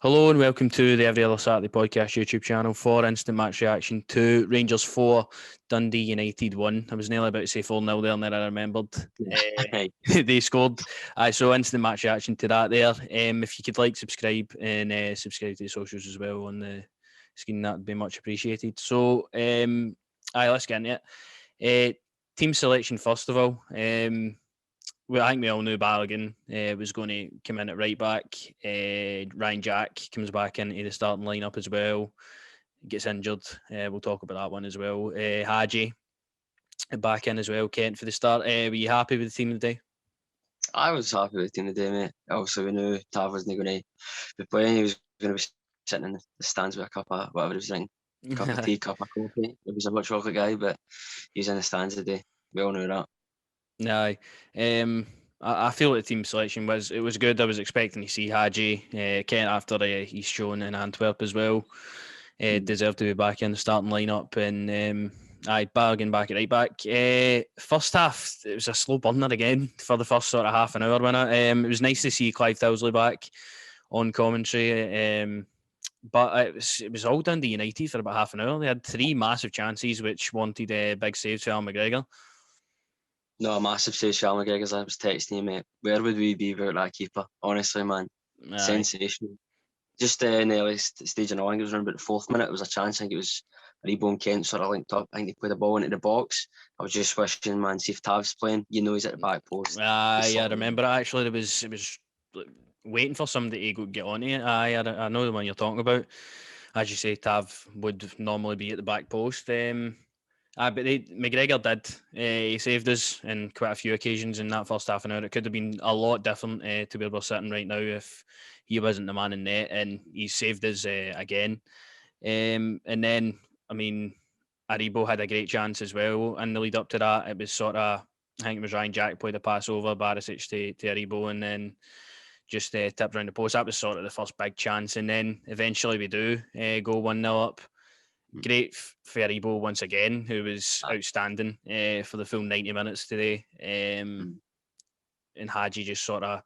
Hello and welcome to the Every Other Saturday podcast YouTube channel for instant match reaction to Rangers 4, Dundee United 1. I was nearly about to say 4-0 there and then I remembered Right. they scored. So instant match reaction to that there. If you could subscribe and subscribe to the socials as well on the screen, that would be much appreciated. So, let's get into it. Team selection first of all. Well, I think we all knew Balogun was going to come in at right back. Ryan Jack comes back into the starting lineup as well. Gets injured. We'll talk about that one as well. Hadji back in as well. Kent for the start. Were you happy with the team today? I was happy with the team today, mate. Obviously, we knew Tav wasn't going to be playing. He was going to be sitting in the stands with a cup of whatever he was drinking, cup of tea, cup of coffee. He was a much chocolate guy, but he's in the stands today. We all knew that. No. I feel like the team selection was good. I was expecting to see Hadji, Kent after he's shown in Antwerp as well. Deserved to be back in the starting lineup, and Bargain back at right back. First half, it was a slow burner again for the first sort of half an hour. It was nice to see Clive Towsley back on commentary. But it was all Dundee United for about half an hour. They had three massive chances which wanted big saves for Al McGregor. No, a massive save, Sean McGregor, as I was texting you, mate. Where would we be without that keeper? Honestly, man. Aye. Sensational. Just in the early stage, I think it was around about the 4th minute, it was a chance. I think it was Aribo and Kent sort of linked up. I think they played the ball into the box. I was just wishing, man, see if Tav's playing. You know he's at the back post. Aye, I remember it actually. It was waiting for somebody to get on it. Aye, I know the one you're talking about. As you say, Tav would normally be at the back post. But McGregor did. He saved us in quite a few occasions in that first half an hour. It could have been a lot different to where we're sitting right now if he wasn't the man in net, and he saved us again. And then, I mean, Aribo had a great chance as well in the lead up to that. It was sort of, I think it was Ryan Jack played a pass over Barisic to Aribo and then just tipped around the post. That was sort of the first big chance. And then eventually we do go 1-0 up. Great for Aribo once again, who was outstanding for the full 90 minutes today. And Hadji just sort of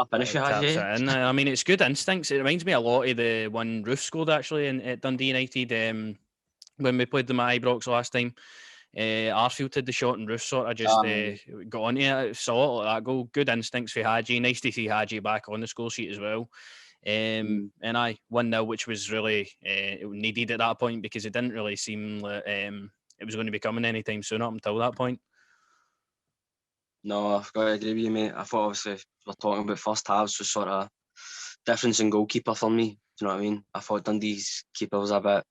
finish taps it in. I mean, it's good instincts. It reminds me a lot of the one Roof scored actually at Dundee United when we played them at Ibrox last time. Arfield had the shot and Roof sort of just got onto it. It's a lot like that goal. Good instincts for Hadji. Nice to see Hadji back on the score sheet as well. And 1-0, which was really needed at that point because it didn't really seem like it was going to be coming anytime soon up until that point. No, I've got to agree with you, mate. I thought obviously we're talking about first halves was sort of difference in goalkeeper for me. Do you know what I mean? I thought Dundee's keeper was a bit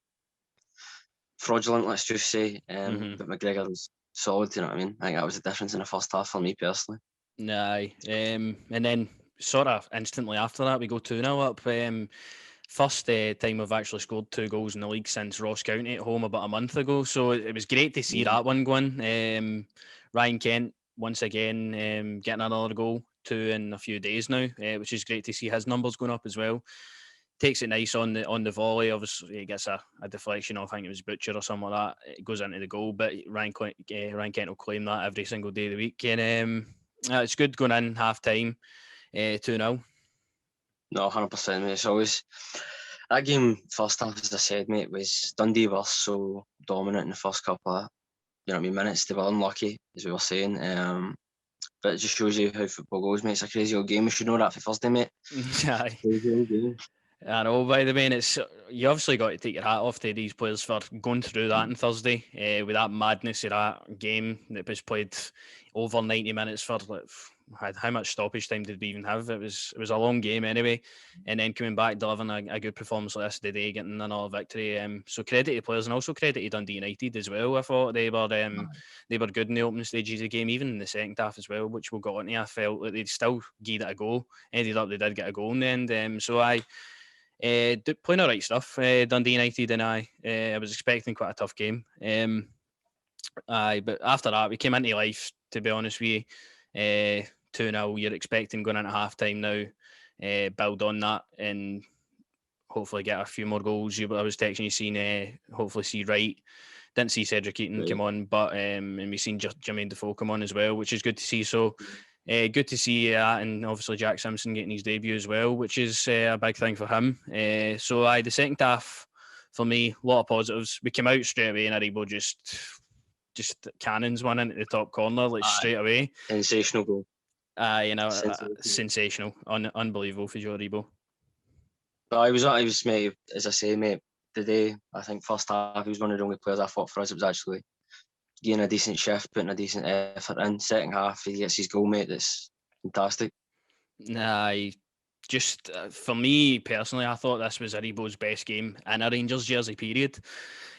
fraudulent, let's just say. But McGregor was solid, you know what I mean? I think that was the difference in the first half for me personally. Aye. And then sort of instantly after that we go 2-0 up. First time we've actually scored 2 goals in the league since Ross County at home about a month ago. So it was great to see that one going. Ryan Kent once again getting another goal, 2 in a few days now, which is great to see his numbers going up as well. Takes it nice on the volley. Obviously, he gets a deflection off. I think it was Butcher or something like that. It goes into the goal, but Ryan Kent will claim that every single day of the week. And it's good going in half time, 2-0. No, 100%, mate. It's always that game. First half, as I said, mate, was Dundee were so dominant in the first couple of minutes. They were unlucky, as we were saying. But it just shows you how football goes, mate. It's a crazy old game. We should know that for Thursday, mate. Aye. Crazy old game. I know, by the way, and you obviously got to take your hat off to these players for going through that on Thursday with that madness of that game that was played over 90 minutes for how much stoppage time did we even have? It was a long game anyway, and then coming back delivering a good performance like this today, getting another victory. So credit to the players and also credit to Dundee United as well. I thought they were good in the opening stages of the game, even in the second half as well, which we'll go on to. I felt like they'd still gave it a go. Ended up they did get a goal in the end. So playing all right stuff, Dundee United, and I was expecting quite a tough game. But after that, we came into life, to be honest with you. 2-0, you're expecting going into half time now, build on that and hopefully get a few more goals. I was texting you, seeing hopefully see Wright. Didn't see Cedric Eaton come on, but and we've seen Jermaine Defoe come on as well, which is good to see. So Good to see that, and obviously Jack Simpson getting his debut as well, which is a big thing for him. So the second half, for me, a lot of positives. We came out straight away and Aribo just cannons one into the top corner, like straight away. Sensational goal. Sensational. Unbelievable for Joe Aribo. But I was, mate, as I say, mate, today, I think first half, he was one of the only players I thought for us. It was actually getting a decent shift, putting a decent effort in. Second half, he gets his goal, mate. That's fantastic. Just for me personally, I thought this was Aribo's best game in a Rangers jersey, period.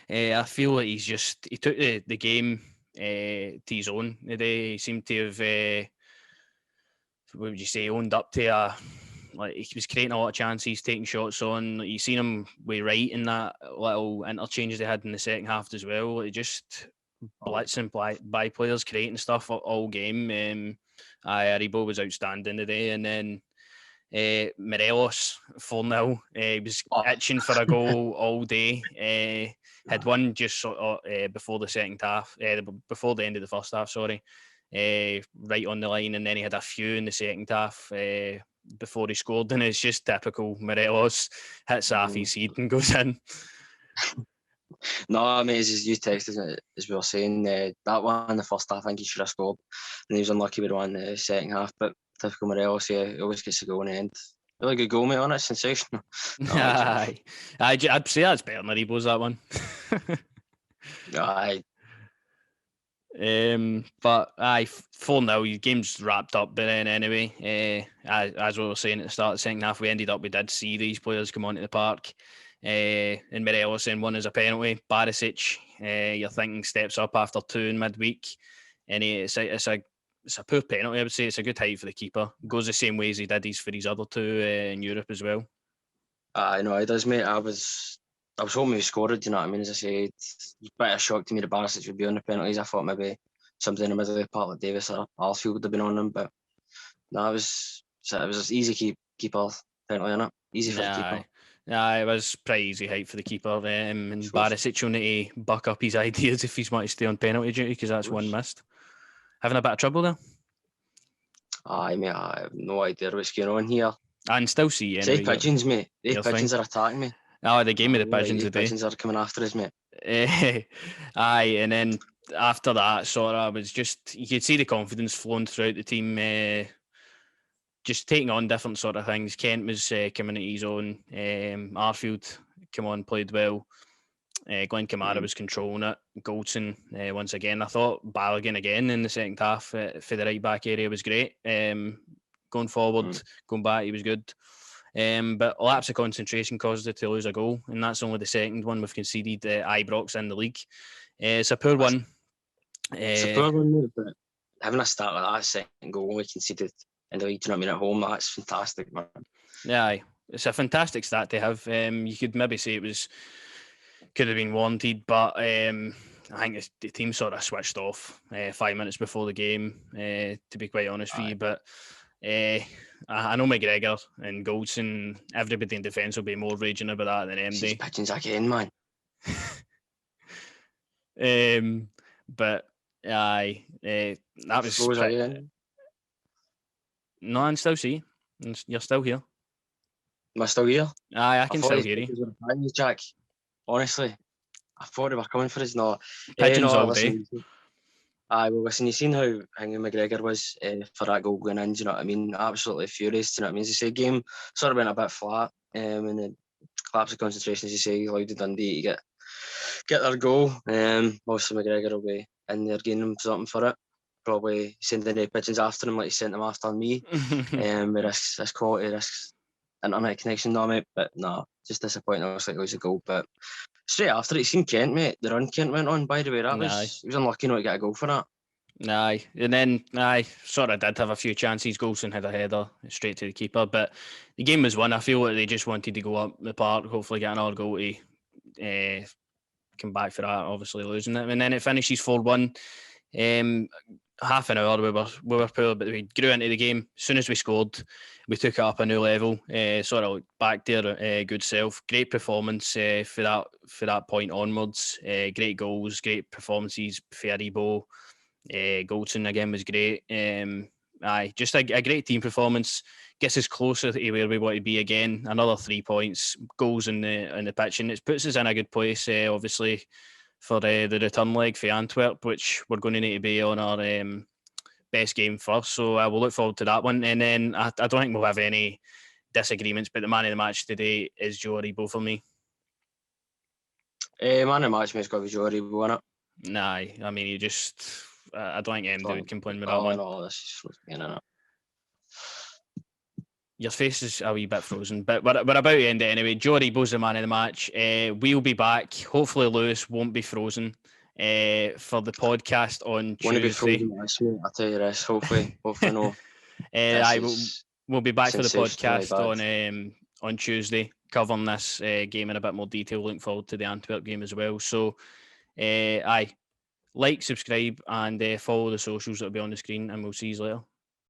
I feel like he took the game to his own today. He seemed to have, what would you say, owned up to like he was creating a lot of chances, taking shots on. Like, you seen him with Wright in that little interchange they had in the second half as well. It just blitzing by players, creating stuff all game. Aribo was outstanding today, and then Morelos 4-0. He was itching for a goal all day. Had one just sort of before the second half, before the end of the first half. Sorry, right on the line, and then he had a few in the second half before he scored. And it's just typical Morelos, hits half his head and goes in. No, I mean, as you texted, as we were saying, that one in the first half, I think he should have scored, and he was unlucky with the one in the second half. But typical Morelos, he always gets a goal in the end. Really good goal, mate, on it. Sensational. I'd say that's better than Aribo's, that one. Aye. But 4-0, your game's wrapped up by then anyway. As we were saying at the start of the second half, we did see these players come onto the park. And Morelos then won as a penalty. Barisic, you're thinking, steps up after 2 in midweek, and it's a poor penalty. I would say it's a good height for the keeper. Goes the same way as he did for his other 2 in Europe as well. I know it does, mate. I was hoping he scored it. Do you know what I mean? As I say, it's a bit of a shock to me that Barisic would be on the penalties. I thought maybe somebody in the middle of the park like Davis or Arfield would have been on them, but no, it was an easy keeper penalty, innit? Easy for the keeper. It was pretty easy height for the keeper. And Barisic will need to buck up his ideas if he's wanting to stay on penalty duty, because that's one missed. Having a bit of trouble there? Aye, mate, I have no idea what's going on here. I can still see you. Say pigeons, mate. The pigeons are attacking me. They gave me the pigeons today. The pigeons are coming after us, mate. Aye, and then after that, sort of, was just, you could see the confidence flowing throughout the team, just taking on different sort of things. Kent was coming at his own. Arfield come on, played well. Glenn Kamara was controlling it. Goldson, once again. I thought Balogun again in the second half for the right back area was great. Going forward, going back, he was good. But lapse of concentration caused it to lose a goal, and that's only the second one we've conceded Ibrox in the league. It's a poor one. It's a poor one, but having a start like that second goal we conceded in the league, do you know what I mean, at home, that's fantastic, man. Yeah, it's a fantastic start to have. You could maybe say could have been wanted, but I think the team sort of switched off 5 minutes before the game, to be quite honest with you. But I know McGregor and Goldson, everybody in defence will be more raging about that than MD. Pigeons again, man. But that was. No, I'm still see. You're still here. Am I still here? Aye, I can still hear you. Jack. Honestly, I thought they were coming for us. No, pigeons all day. Well, listen, you seen how McGregor was for that goal going in, do you know what I mean? Absolutely furious, do you know what I mean? As you say, game sort of went a bit flat, and the collapse of concentration, as you say, allowed the Dundee to get their goal. Obviously, McGregor will be in there gaining them something for it. Probably sending the pigeons after him like he sent them after me. This quality, this internet connection, no, mate. But no, just disappointing. Obviously, it was a goal. But straight after it, seen Kent, mate. The run Kent went on, by the way. He was unlucky not to get a goal for that. And then sort of did have a few chances. Goldson had a header straight to the keeper, but the game was won. I feel like they just wanted to go up the park, hopefully get another goal to come back for that. Obviously losing it, and then it finishes 4-1. Half an hour we were poor, but we grew into the game. As soon as we scored, we took it up a new level. Sort of back their good self. Great performance for that point onwards. Great goals, great performances for Aribo. Goldson again was great. aye, just a great team performance. Gets us closer to where we want to be again. Another 3 points, goals in the pitch, and it puts us in a good place. Obviously, for the return leg for Antwerp, which we're going to need to be on our best game first. So we'll look forward to that one. And then I don't think we'll have any disagreements, but the man of the match today is Joe Aribo for me. Man of the match, mate's got to be Joe Aribo, innit? Nah, I mean, you just... I don't think MD would complain with that Oh, one. no, this is fucking innit? Your face is a wee bit frozen, but we're about to end it anyway. Joe Aribo's the man of the match. We'll be back. Hopefully Lewis won't be frozen for the podcast on Want to be Tuesday. frozen, this, mate. I'll tell you this. Hopefully no. We'll be back for the podcast bad. on Tuesday, covering this game in a bit more detail. Looking forward to the Antwerp game as well. So, like, subscribe, and follow the socials that will be on the screen, and we'll see you later.